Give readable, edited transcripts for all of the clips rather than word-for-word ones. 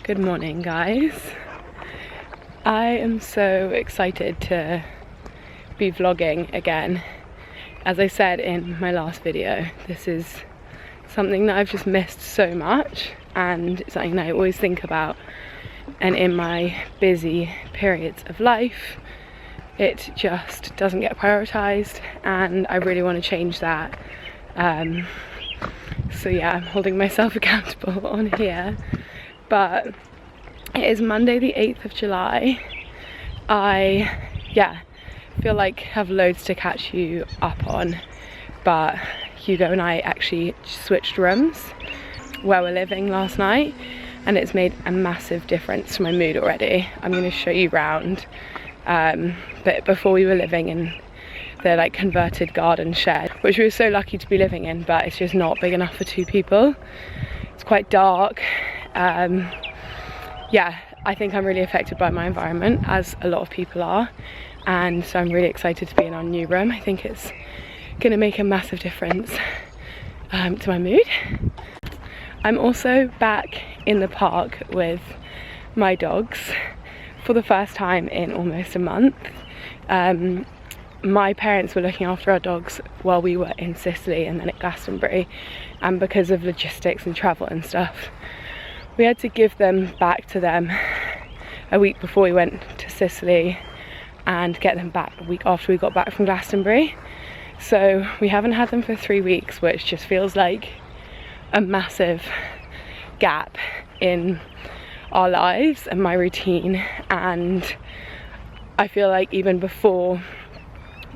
Good morning, guys. I am so excited to be vlogging again. As I said in my last video, this is something that I've just missed so much and it's something that I always think about, and in my busy periods of life it just doesn't get prioritized and I really want to change that. So yeah, I'm holding myself accountable on here. But it is Monday the 8th of July. I feel like I have loads to catch you up on, but Hugo and I actually switched rooms where we're living last night and it's made a massive difference to my mood already. I'm going to show you round, but before we were living in the converted garden shed, which we were so lucky to be living in, but it's just not big enough for two people. It's quite dark. Yeah, I think I'm really affected by my environment, as a lot of people are, and so I'm really excited to be in our new room. I think it's going to make a massive difference to my mood. I'm also back in the park with my dogs for the first time in almost a month. My parents were looking after our dogs while we were in Sicily and then at Glastonbury, and because of logistics and travel and stuff, we had to give them back to them a week before we went to Sicily and get them back a week after we got back from Glastonbury. So we haven't had them for 3 weeks, which just feels like a massive gap in our lives and my routine. And I feel like even before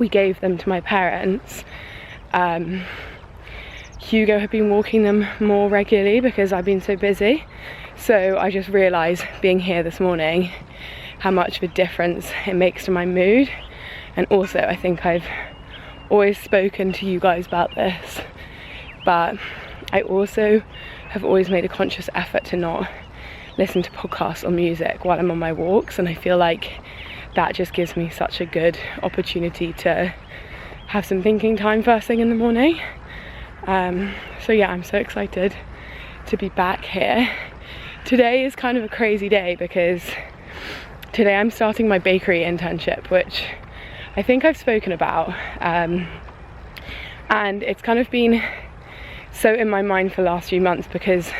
we gave them to my parents, Hugo had been walking them more regularly because I've been so busy. So I just realised being here this morning how much of a difference it makes to my mood. And also I think I've always spoken to you guys about this, but I also have always made a conscious effort to not listen to podcasts or music while I'm on my walks, and I feel like that just gives me such a good opportunity to have some thinking time first thing in the morning. So yeah, I'm so excited to be back here. Today is kind of a crazy day because today I'm starting my bakery internship, which I think I've spoken about, and it's kind of been so in my mind for the last few months, because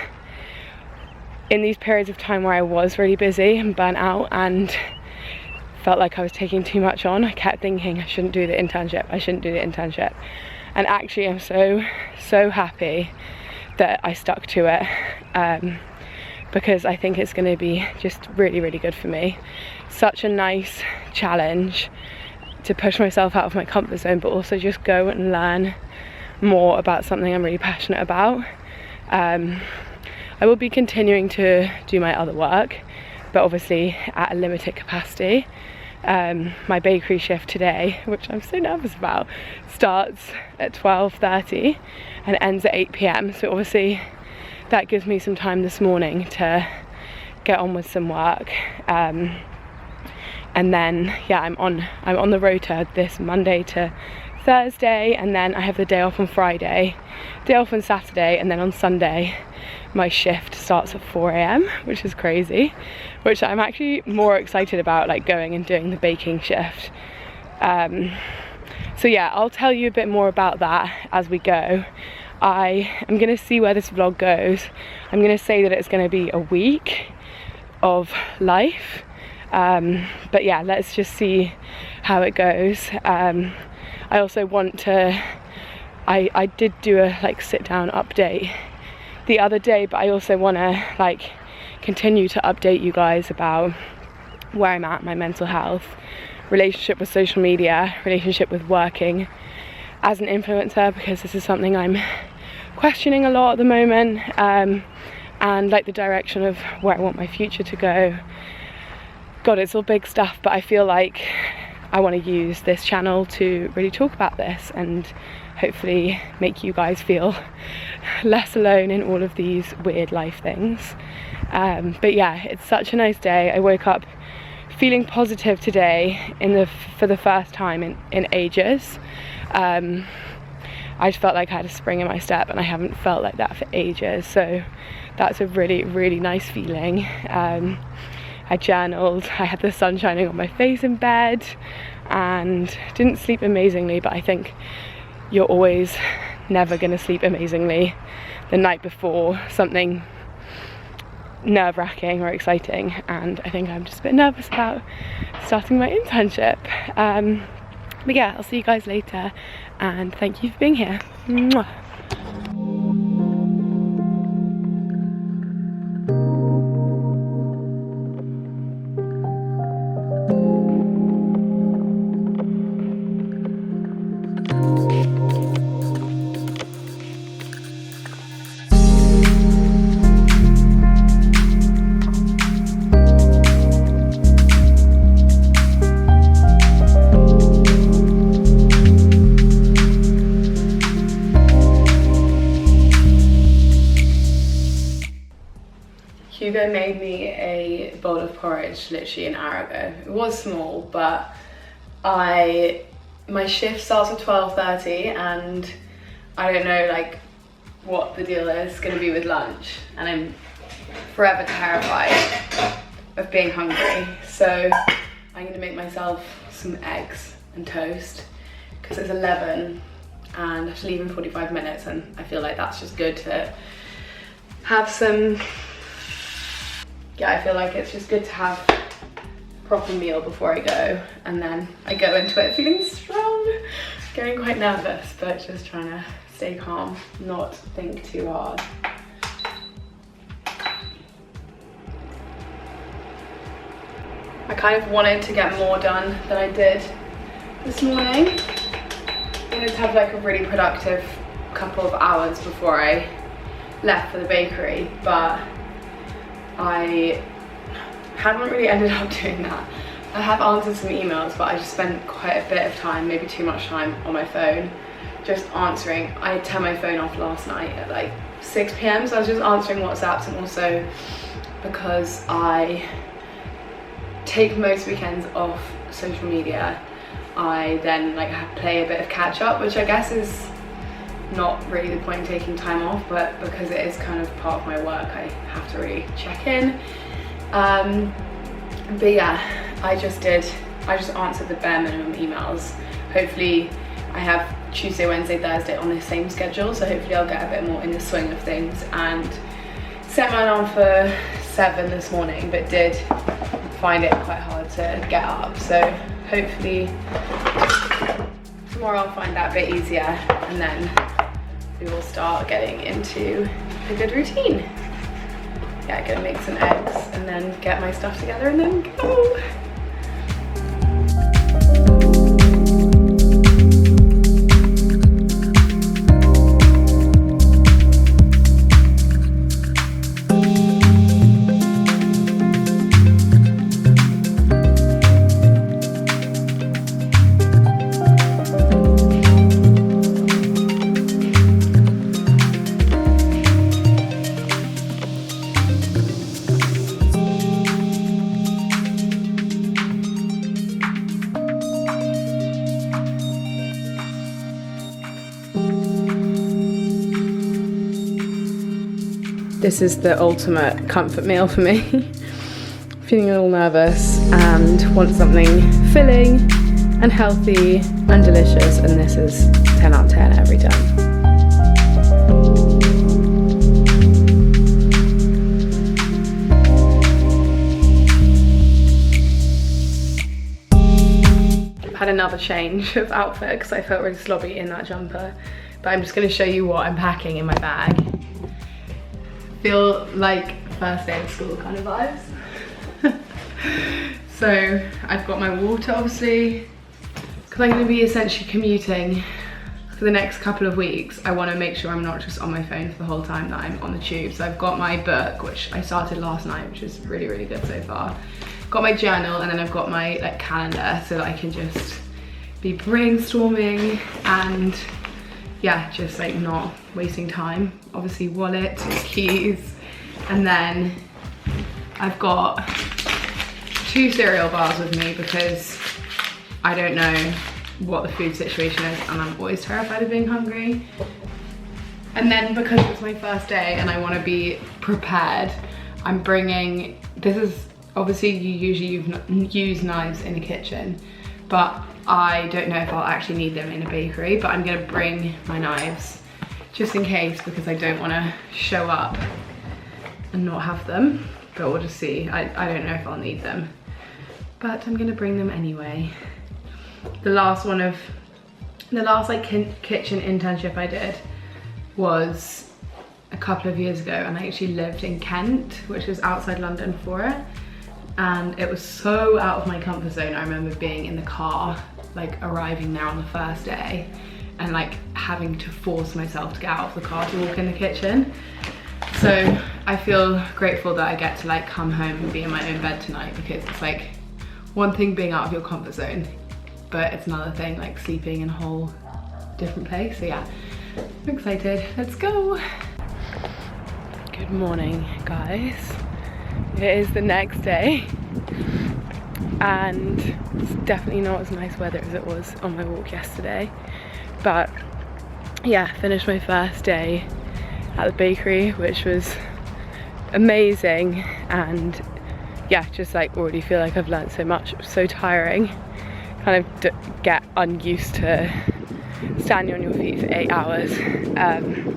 in these periods of time where I was really busy and burnt out and felt like I was taking too much on, I kept thinking I shouldn't do the internship. And actually I'm so happy that I stuck to it, because I think it's going to be just really good for me. Such a nice challenge to push myself out of my comfort zone, but also just go and learn more about something I'm really passionate about. I will be continuing to do my other work, but obviously at a limited capacity. My bakery shift today, which I'm so nervous about, starts at 12:30 and ends at 8 p.m. so obviously that gives me some time this morning to get on with some work, and then yeah, I'm on the rota this Monday to Thursday, and then I have the day off on Friday, day off on Saturday, and then on Sunday my shift starts at 4 a.m, which is crazy, which I'm actually more excited about, like going and doing the baking shift. So yeah, I'll tell you a bit more about that as we go. I am going to see where this vlog goes. I'm going to say that it's going to be a week of life, but yeah, let's just see how it goes. I also want to, I did do a sit down update the other day, but I also want to continue to update you guys about where I'm at, my mental health, relationship with social media, relationship with working as an influencer, because this is something I'm questioning a lot at the moment, and the direction of where I want my future to go. God, it's all big stuff, but I feel like I want to use this channel to really talk about this and hopefully make you guys feel less alone in all of these weird life things. But yeah, it's such a nice day. I woke up feeling positive today for the first time in ages. I just felt like I had a spring in my step, and I haven't felt like that for ages, so that's a really, really nice feeling. I journaled, I had the sun shining on my face in bed, and didn't sleep amazingly, but I think you're always never going to sleep amazingly the night before something nerve-wracking or exciting, and I think I'm just a bit nervous about starting my internship. But yeah, I'll see you guys later, and thank you for being here. Mwah. Hugo made me a bowl of porridge literally an hour ago. It was small, but my shift starts at 12:30, and I don't know like what the deal is going to be with lunch, and I'm forever terrified of being hungry. So I'm going to make myself some eggs and toast because it's 11 and I have to leave in 45 minutes, and I feel like that's just good to have some. Yeah, I feel like it's just good to have a proper meal before I go, and then I go into it feeling strong, getting quite nervous, but just trying to stay calm, not think too hard. I kind of wanted to get more done than I did this morning. I wanted to have like a really productive couple of hours before I left for the bakery, but I haven't really ended up doing that. I have answered some emails, but I just spent quite a bit of time, maybe too much time on my phone, just answering. I turned my phone off last night at like 6 p.m, so I was just answering WhatsApps, and also because I take most weekends off social media, I then like play a bit of catch up, which I guess is not really the point in taking time off, but because it is kind of part of my work, I have to really check in. But yeah, I just answered the bare minimum emails. Hopefully I have Tuesday, Wednesday, Thursday on the same schedule, so hopefully I'll get a bit more in the swing of things, and set my alarm for 7 this morning, but did find it quite hard to get up, so hopefully tomorrow I'll find that a bit easier, and then we will start getting into a good routine. Yeah, gonna make some eggs and then get my stuff together and then go. This is the ultimate comfort meal for me. Feeling a little nervous and want something filling and healthy and delicious, and this is 10 out of 10 every time. Had another change of outfit because I felt really slobby in that jumper, but I'm just going to show you what I'm packing in my bag. Feel like first day of school kind of vibes. So I've got my water, obviously, because I'm going to be essentially commuting for the next couple of weeks. I want to make sure I'm not just on my phone for the whole time that I'm on the tube. So I've got my book, which I started last night, which is really, really good so far. Got my journal, and then I've got my like calendar so that I can just be brainstorming and yeah, just like not wasting time. Obviously wallet, keys, and then I've got 2 cereal bars with me because I don't know what the food situation is, and I'm always terrified of being hungry. And then because it's my first day and I want to be prepared, I'm bringing, this is obviously you usually use knives in a kitchen, but I don't know if I'll actually need them in a bakery, but I'm gonna bring my knives just in case, because I don't want to show up and not have them, but we'll just see. I don't know if I'll need them, but I'm gonna bring them anyway. The last like kitchen internship I did was a couple of years ago, and I actually lived in Kent, which is outside London for it, and it was so out of my comfort zone. I remember being in the car, like arriving there on the first day, and like having to force myself to get out of the car to walk in the kitchen. So I feel grateful that I get to like come home and be in my own bed tonight, because it's like one thing being out of your comfort zone, but it's another thing like sleeping in a whole different place. So yeah, I'm excited. Let's go. Good morning, guys. It is the next day, and it's definitely not as nice weather as it was on my walk yesterday. But yeah, finished my first day at the bakery, which was amazing, and yeah, just like already feel like I've learned so much. It was so tiring, kind of get unused to standing on your feet for 8 hours and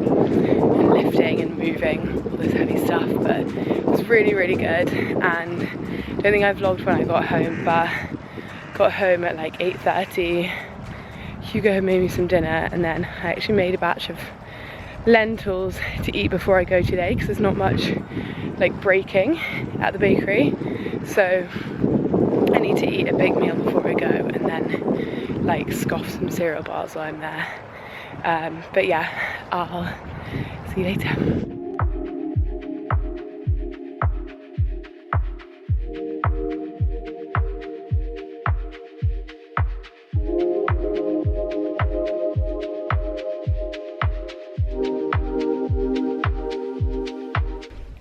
lifting and moving all this heavy stuff, but it was really, really good. And I don't think I vlogged when I got home, but got home at like 8:30. Hugo had made me some dinner, and then I actually made a batch of lentils to eat before I go today, because there's not much like breaking at the bakery, so I need to eat a big meal before I go, and then like scoff some cereal bars while I'm there. But yeah, I'll see you later.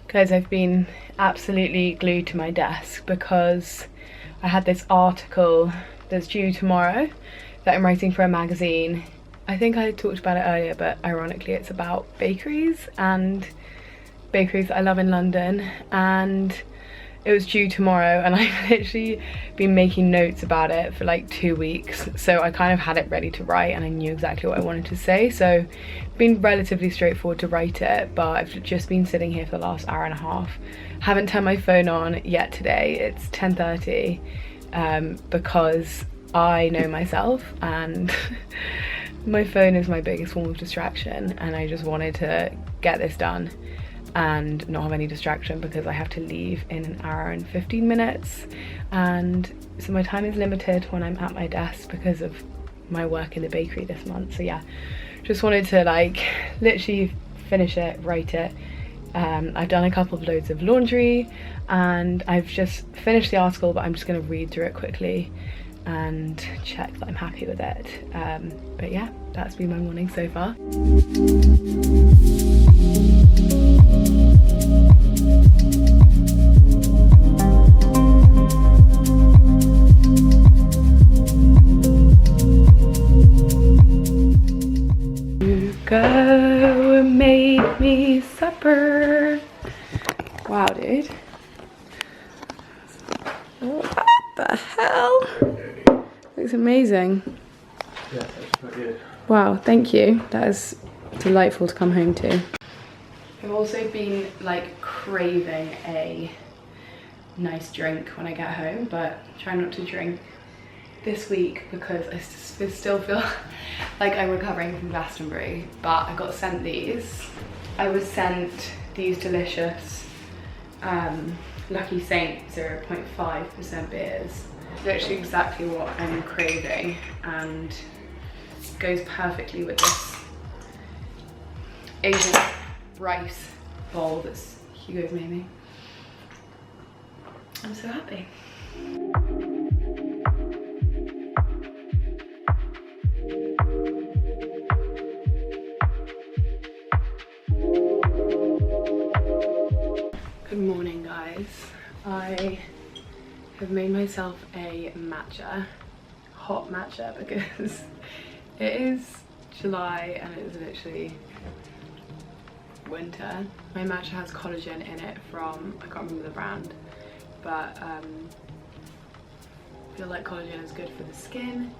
Guys, I've been absolutely glued to my desk because I had this article that's due tomorrow that I'm writing for a magazine. I think I talked about it earlier, but ironically it's about bakeries and bakeries that I love in London, and it was due tomorrow, and I've literally been making notes about it for like 2 weeks, so I kind of had it ready to write and I knew exactly what I wanted to say, so it's been relatively straightforward to write it. But I've just been sitting here for the last hour and a half, haven't turned my phone on yet today. It's 10:30 because I know myself, and my phone is my biggest form of distraction, and I just wanted to get this done and not have any distraction, because I have to leave in an hour and 15 minutes, and so my time is limited when I'm at my desk because of my work in the bakery this month. So yeah, just wanted to like literally finish it, write it. I've done a couple of loads of laundry, and I've just finished the article, but I'm just going to read through it quickly and check that I'm happy with it. But yeah, that's been my morning so far. Hugo made me supper. Wow, dude. What the hell? Looks amazing. Yeah, that's quite good. Wow, thank you. That is delightful to come home to. I've also been like craving a nice drink when I get home, but try not to drink this week because I still feel like I'm recovering from Glastonbury. But I got sent these. I was sent these delicious Lucky Saint 0.5% beers. Literally exactly what I'm craving, and goes perfectly with this Asian rice bowl that's Hugo's made me. I'm so happy. Good morning, guys. I have made myself a matcha hot matcha because it is July and it is literally winter. My matcha has collagen in it from, I can't remember the brand, but I feel like collagen is good for the skin.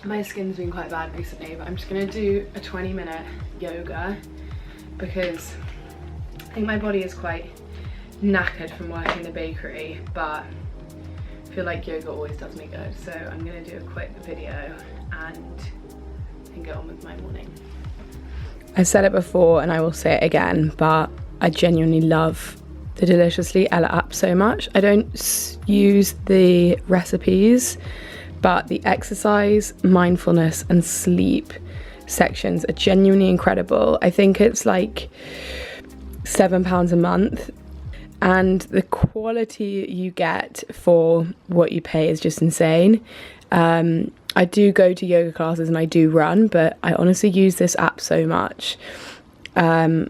My skin's been quite bad recently, but I'm just gonna do a 20-minute yoga because I think my body is quite knackered from working in the bakery, but I feel like yoga always does me good. So I'm gonna do a quick video and get on with my morning. I said it before and I will say it again, but I genuinely love the Deliciously Ella app so much. I don't use the recipes, but the exercise, mindfulness and sleep sections are genuinely incredible. I think it's like £7 a month, and the quality you get for what you pay is just insane. I do go to yoga classes and I do run, but I honestly use this app so much. I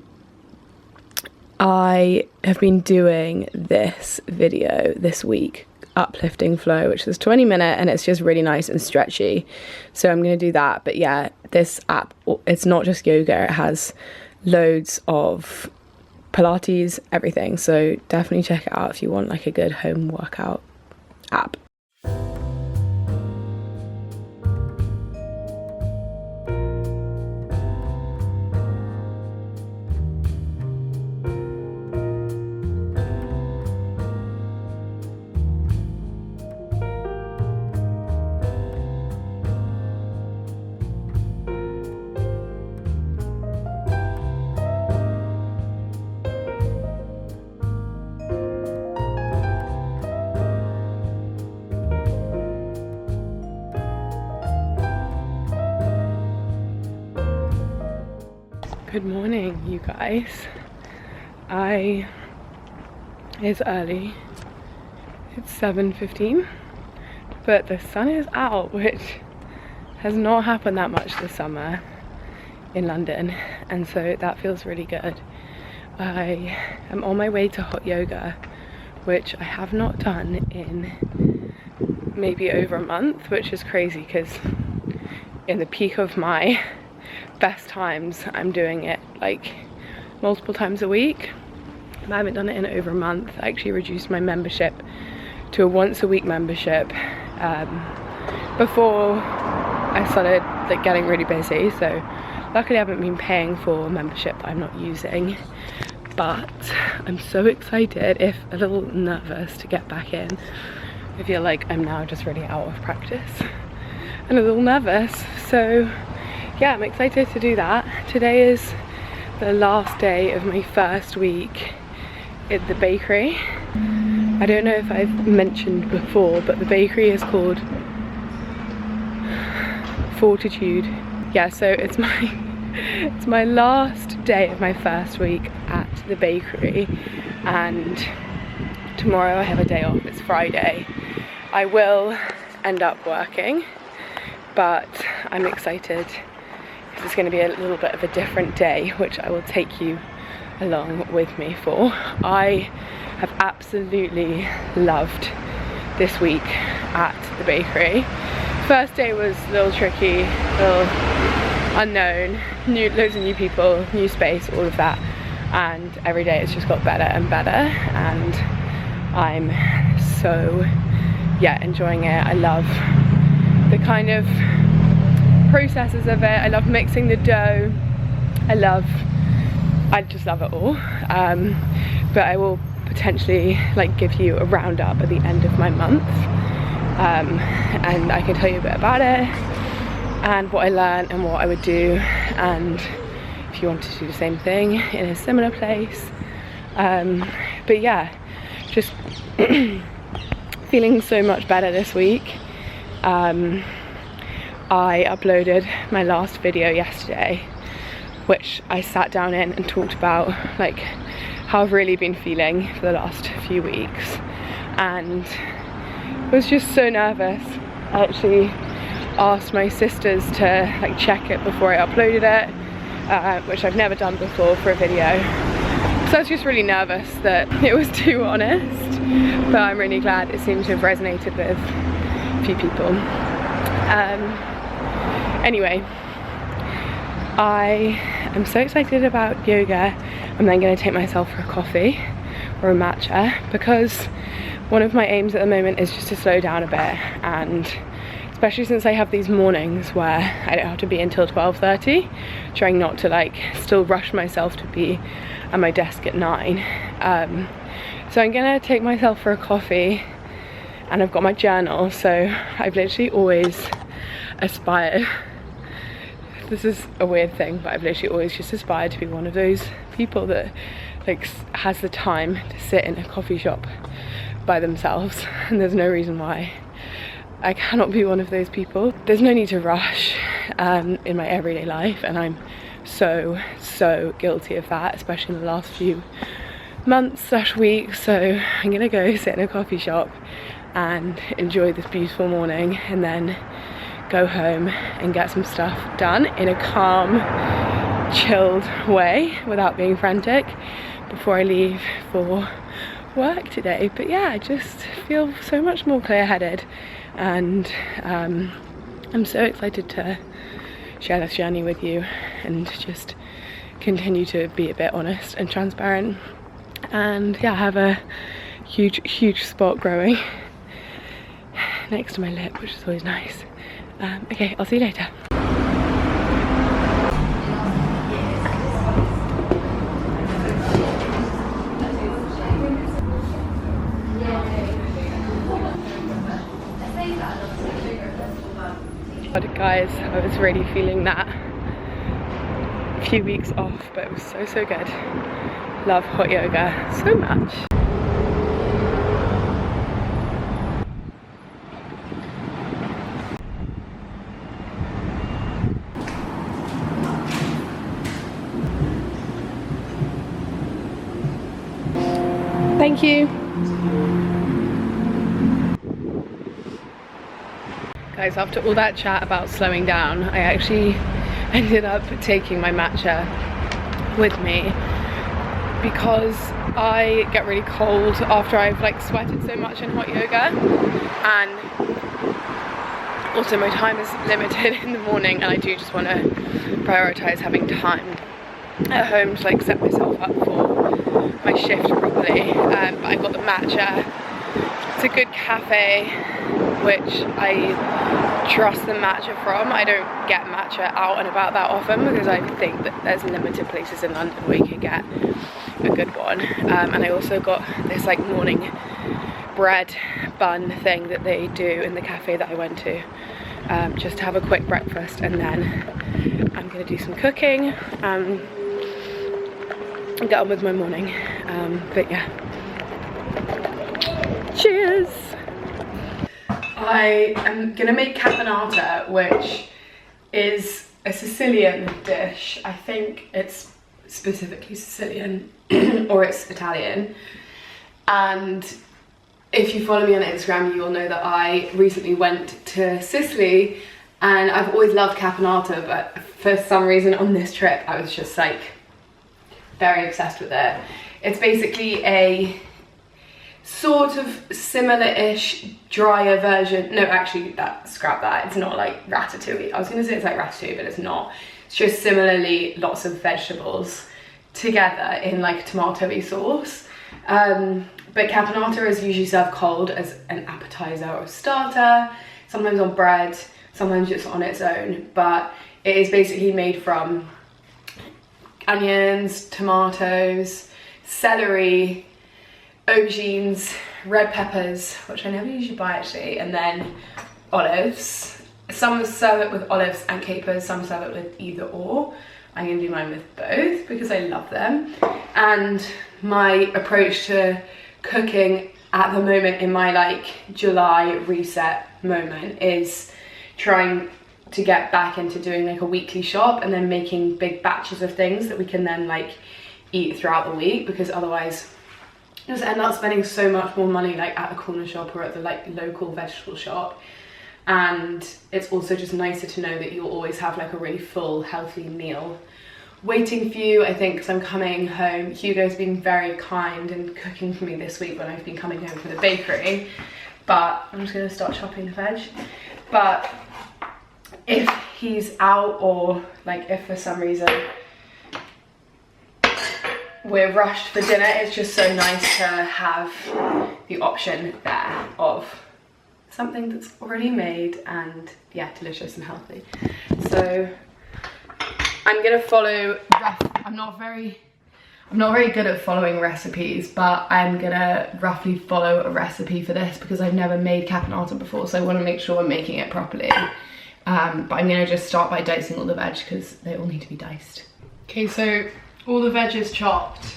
have been doing this video this week, Uplifting Flow, which is 20-minute and it's just really nice and stretchy, so I'm going to do that. But yeah, this app, it's not just yoga, it has loads of Pilates, everything, so definitely check it out if you want like a good home workout app. Good morning, you guys. It's early. It's 7:15, but the sun is out, which has not happened that much this summer in London, and so that feels really good. I am on my way to hot yoga, which I have not done in maybe over a month, which is crazy because in the peak of my best times I'm doing it like multiple times a week. I haven't done it in over a month. I actually reduced my membership to a once a week membership before I started like getting really busy, so luckily I haven't been paying for a membership that I'm not using. But I'm so excited, if a little nervous, to get back in. I feel like I'm now just really out of practice and a little nervous, so yeah, I'm excited to do that. Today is the last day of my first week at the bakery. I don't know if I've mentioned before, but the bakery is called Fortitude. Yeah, so it's my last day of my first week at the bakery, and tomorrow I have a day off. It's Friday. I will end up working, but I'm excited. It's going to be a little bit of a different day, which I will take you along with me for. I have absolutely loved this week at the bakery. First day was a little tricky, a little unknown, loads of new people, new space, all of that, and every day it's just got better and better, and I'm so enjoying it. I love the kind of processes of it. I love mixing the dough. I just love it all. But I will potentially like give you a roundup at the end of my month, and I can tell you a bit about it and what I learned and what I would do, and if you wanted to do the same thing in a similar place. But yeah, just feeling so much better this week. I uploaded my last video yesterday, which I sat down in and talked about like how I've really been feeling for the last few weeks, and was just so nervous. I actually asked my sisters to like check it before I uploaded it, which I've never done before for a video. So I was just really nervous that it was too honest, but I'm really glad it seemed to have resonated with few people. Anyway, I am so excited about yoga. I'm then going to take myself for a coffee or a matcha, because one of my aims at the moment is just to slow down a bit, and especially since I have these mornings where I don't have to be until 12:30, trying not to like still rush myself to be at my desk at 9. So I'm gonna take myself for a coffee, and I've got my journal, so I've literally always aspired, this is a weird thing, but I've literally always just aspired to be one of those people that like has the time to sit in a coffee shop by themselves, and there's no reason why I cannot be one of those people. There's no need to rush in my everyday life, and I'm so guilty of that, especially in the last few months/weeks. So I'm gonna go sit in a coffee shop and enjoy this beautiful morning, and then go home and get some stuff done in a calm, chilled way without being frantic before I leave for work today. But yeah, I just feel so much more clear-headed, and I'm so excited to share this journey with you and just continue to be a bit honest and transparent. And yeah, I have a huge spot growing next to my lip, which is always nice. Okay, I'll see you later. Guys, I was really feeling that a few weeks off, but it was so good. Love hot yoga so much. Thank you. Guys, after all that chat about slowing down, I actually ended up taking my matcha with me, because I get really cold after I've like sweated so much in hot yoga, and also my time is limited in the morning, and I do just want to prioritize having time at home to like set myself up for my shift properly. But I got the matcha. It's a good cafe which I trust the matcha from. I don't get matcha out and about that often, because I think that there's limited places in London where you can get a good one. And I also got this like morning bread bun thing that they do in the cafe that I went to, just to have a quick breakfast, and then I'm gonna do some cooking and get on with my morning. But yeah, cheers. I am gonna make caponata, which is a Sicilian dish. I think it's specifically Sicilian or it's Italian. And if you follow me on Instagram, you will know that I recently went to Sicily, and I've always loved caponata, but for some reason on this trip I was just like very obsessed with it. It's basically a sort of similar-ish, drier version. No, actually, scrap that. It's not like ratatouille. I was gonna say it's like ratatouille, but it's not. It's just similarly lots of vegetables together in like tomatoey sauce. But caponata is usually served cold as an appetizer or a starter, sometimes on bread, sometimes just on its own. But it is basically made from onions, tomatoes, celery, aubergines, red peppers, which I never usually buy actually, and then olives. Some serve it with olives and capers, some serve it with either or. I'm gonna do mine with both because I love them. And my approach to cooking at the moment in my like July reset moment is trying to get back into doing like a weekly shop and then making big batches of things that we can then like eat throughout the week, because otherwise just end up spending so much more money like at the corner shop or at the like local vegetable shop. And it's also just nicer to know that you'll always have like a really full, healthy meal waiting for you. I think because I'm coming home, Hugo's been very kind and cooking for me this week when I've been coming home from the bakery. but I'm just gonna start chopping the veg. But if he's out, or like if for some reason we're rushed for dinner, it's just so nice to have the option there of something that's already made and yeah, delicious and healthy. So I'm gonna follow I'm not very good at following recipes, but I'm gonna roughly follow a recipe for this because I've never made caponata before, so I want to make sure I'm making it properly. But I'm gonna just start by dicing all the veg because they all need to be diced. Okay, so all the veg is chopped.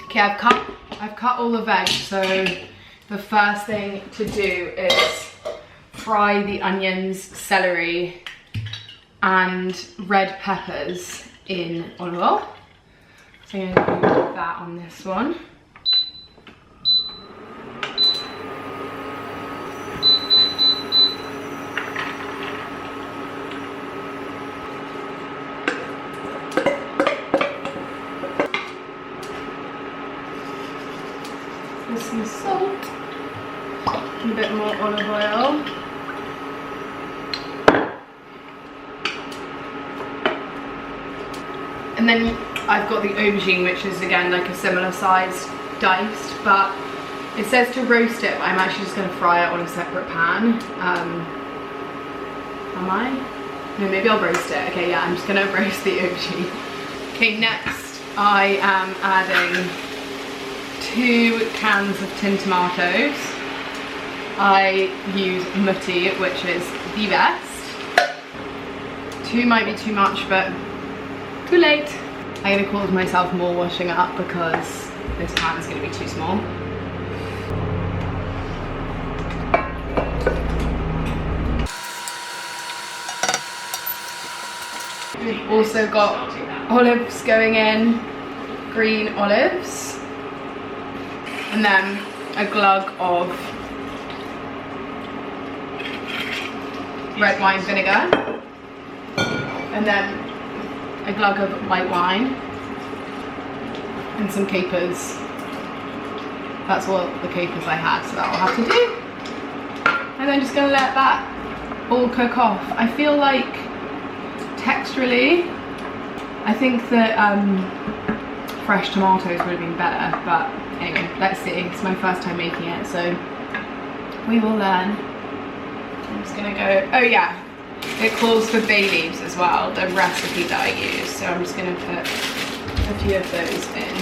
Okay, I've cut all the veg, so the first thing to do is fry the onions, celery and red peppers in olive oil. So I'm going to do that on this one. With some salt and a bit more olive oil. And then I've got the aubergine, which is again like a similar size diced, but it says to roast it, but I'm actually just going to fry it on a separate pan. Am I? No, maybe I'll roast it. Okay, yeah, I'm just going to roast the aubergine. Okay, next I am adding 2 cans of tinned tomatoes. I use Mutti, which is the best. 2 might be too much, but too late. I'm gonna cause myself more washing up because this pan is gonna be too small. We've also got olives going in, green olives, and then a glug of red wine vinegar, and then a glug of white wine and some capers. That's all the capers I had, so that'll have to do. And then just gonna let that all cook off. I feel like texturally, I think that fresh tomatoes would have been better, but anyway, let's see. It's my first time making it, so we will learn. I'm just gonna go, oh yeah, it calls for bay leaves as well, the recipe that I use, so I'm just going to put a few of those in.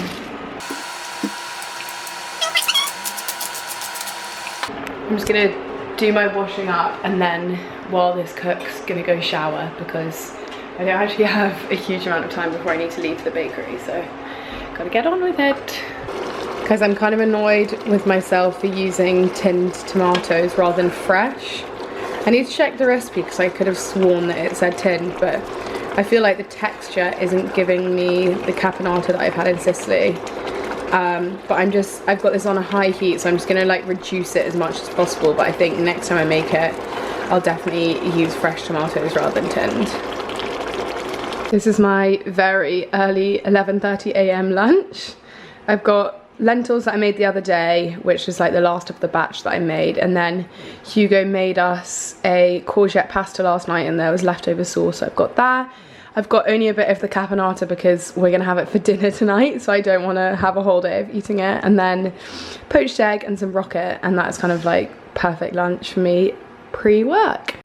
I'm just going to do my washing up, and then while this cooks, going to go shower because I don't actually have a huge amount of time before I need to leave the bakery, so got to get on with it. Because I'm kind of annoyed with myself for using tinned tomatoes rather than fresh. I need to check the recipe because I could have sworn that it said tinned, but I feel like the texture isn't giving me the caponata that I've had in Sicily. But I've got this on a high heat, so I'm just gonna like reduce it as much as possible, but I think next time I make it, I'll definitely use fresh tomatoes rather than tinned. This is my very early 11:30 a.m. lunch. I've got lentils that I made the other day, which is like the last of the batch that I made, and then Hugo made us a courgette pasta last night and there was leftover sauce, so I've got that. I've got only a bit of the caponata because we're gonna have it for dinner tonight, so I don't want to have a whole day of eating it, and then poached egg and some rocket, and that's kind of like perfect lunch for me pre-work.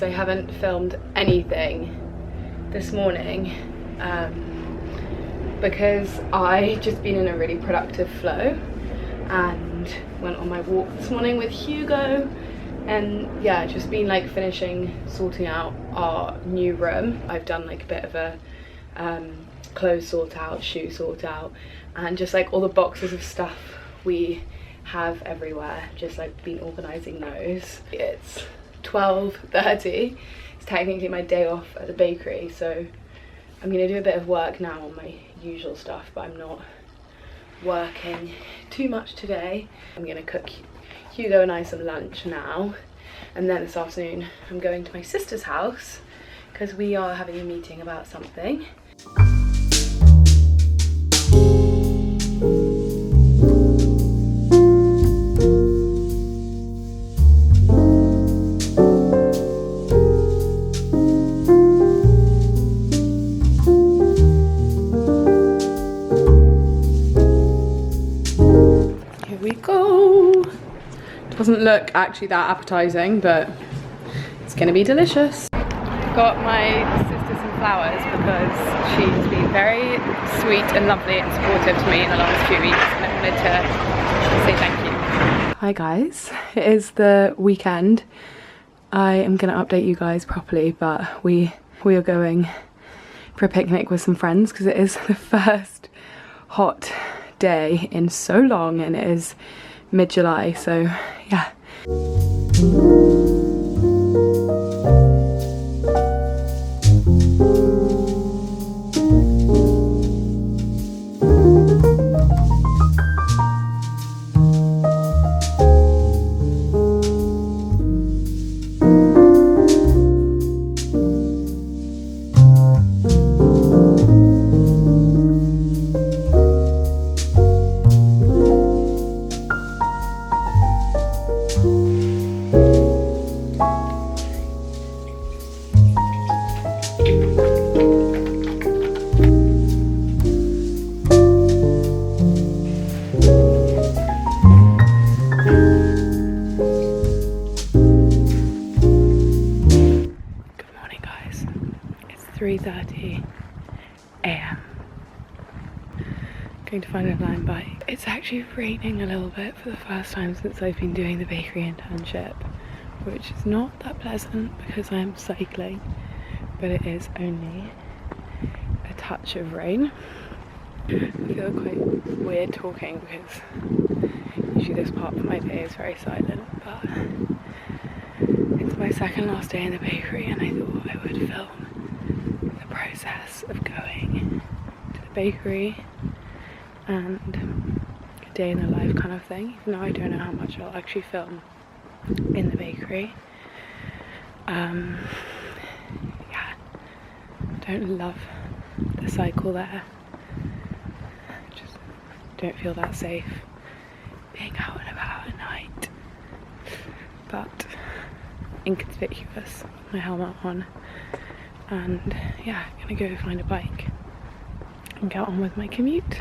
I haven't filmed anything this morning because I just been in a really productive flow and went on my walk this morning with Hugo, and yeah, just been like sorting out our new room. I've done like a bit of a clothes sort out, shoe sort out, and just like all the boxes of stuff we have everywhere, just like been organising those. It's 12:30, it's technically my day off at the bakery, so I'm gonna do a bit of work now on my usual stuff, but I'm not working too much today. I'm gonna cook Hugo and I some lunch now, and then this afternoon I'm going to my sister's house because we are having a meeting about something. Here we go. Doesn't look actually that appetizing, but it's gonna be delicious. Got my sister some flowers because she's been very sweet and lovely and supportive to me in the last few weeks, and I wanted to say thank you. Hi guys, it is the weekend. I am gonna update you guys properly, but we are going for a picnic with some friends because it is the first hot day in so long, and it is mid-July, so yeah. Good morning guys, it's 3:30 AM. Going to find a blind bike. It's actually raining a little bit for the first time since I've been doing the bakery internship, which is not that pleasant because I'm cycling, but it is only a touch of rain. I feel quite weird talking because usually this part of my day is very silent, but it's my second last day in the bakery and I thought I would film the process of going to the bakery and a day in the life kind of thing, even though I don't know how much I'll actually film in the bakery. Yeah, don't love the cycle there. Just don't feel that safe being out and about at night. But inconspicuous with my helmet on, and yeah, gonna go find a bike and get on with my commute.